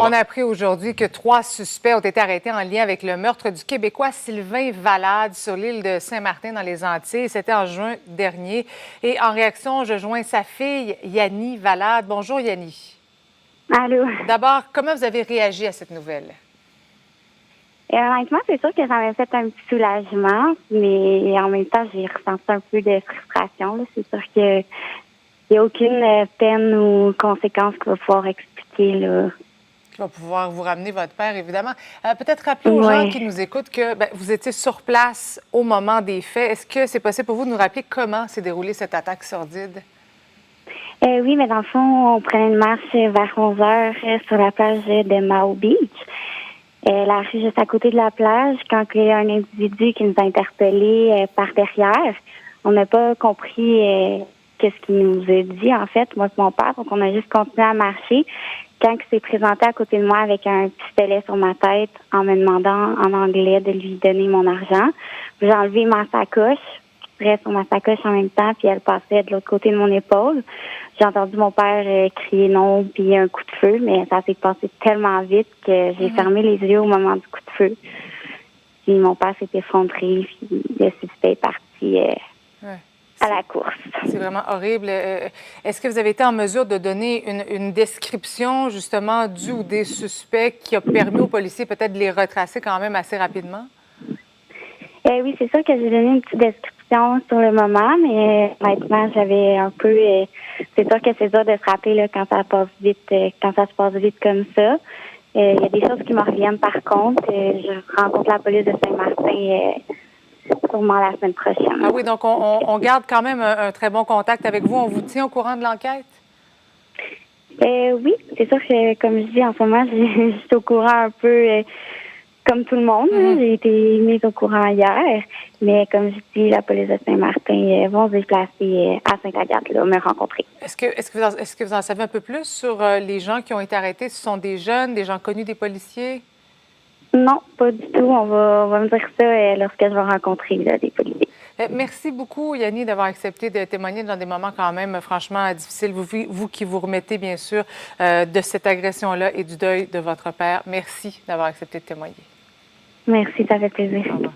On a appris aujourd'hui que 3 suspects ont été arrêtés en lien avec le meurtre du Québécois Sylvain Valade sur l'île de Saint-Martin dans les Antilles. C'était en juin dernier. Et en réaction, je joins sa fille, Yanni Valade. Bonjour, Yanni. Allô. D'abord, comment vous avez réagi à cette nouvelle? Honnêtement, c'est sûr que ça m'a fait un petit soulagement, mais en même temps, j'ai ressenti un peu de frustration, là. C'est sûr qu'il n'y a aucune peine ou conséquence qu'il va pouvoir expliquer, là. Qui va pouvoir vous ramener votre père, évidemment. Peut-être rappeler aux gens qui nous écoutent que vous étiez sur place au moment des faits. Est-ce que c'est possible pour vous de nous rappeler comment s'est déroulée cette attaque sordide? Oui, mais dans le fond, on prenait une marche vers 11 heures sur la plage de Mao Beach. La rue juste à côté de la plage, quand il y a un individu qui nous a interpellés par derrière, on n'a pas compris qu'est-ce qu'il nous a dit, en fait, moi et mon père. Donc, on a juste continué à marcher. Quand il s'est présenté à côté de moi avec un pistolet sur ma tête en me demandant en anglais de lui donner mon argent, j'ai enlevé ma sacoche, reste sur ma sacoche en même temps, puis elle passait de l'autre côté de mon épaule. J'ai entendu mon père crier non, puis un coup de feu, mais ça s'est passé tellement vite que j'ai fermé les yeux au moment du coup de feu. Puis mon père s'est effondré, puis le suspect est parti à la course. C'est vraiment horrible. Est-ce que vous avez été en mesure de donner une description, justement, du ou des suspects qui a permis aux policiers peut-être de les retracer quand même assez rapidement? Oui, c'est sûr que j'ai donné une petite description sur le moment, mais maintenant, j'avais un peu... c'est sûr que c'est dur de se rappeler là, quand ça passe vite, quand ça se passe vite comme ça. Il y a des choses qui me reviennent par contre. Je rencontre la police de Saint-Martin sûrement la semaine prochaine. Ah oui, donc on garde quand même un très bon contact avec vous. On vous tient au courant de l'enquête? Oui, c'est sûr que, comme je dis, en ce moment, je suis au courant un peu... comme tout le monde, j'ai été mise au courant hier, mais comme je dis, la police de Saint-Martin vont se déplacer à Sainte-Agathe, là, me rencontrer. Est-ce que vous en savez un peu plus sur les gens qui ont été arrêtés? Ce sont des jeunes, des gens connus des policiers? Non, pas du tout. On va me dire ça lorsque je vais rencontrer là, des policiers. Merci beaucoup, Yanni, d'avoir accepté de témoigner dans des moments quand même franchement difficiles. Vous qui vous remettez, bien sûr, de cette agression-là et du deuil de votre père. Merci d'avoir accepté de témoigner. Merci, ça fait plaisir. Au revoir.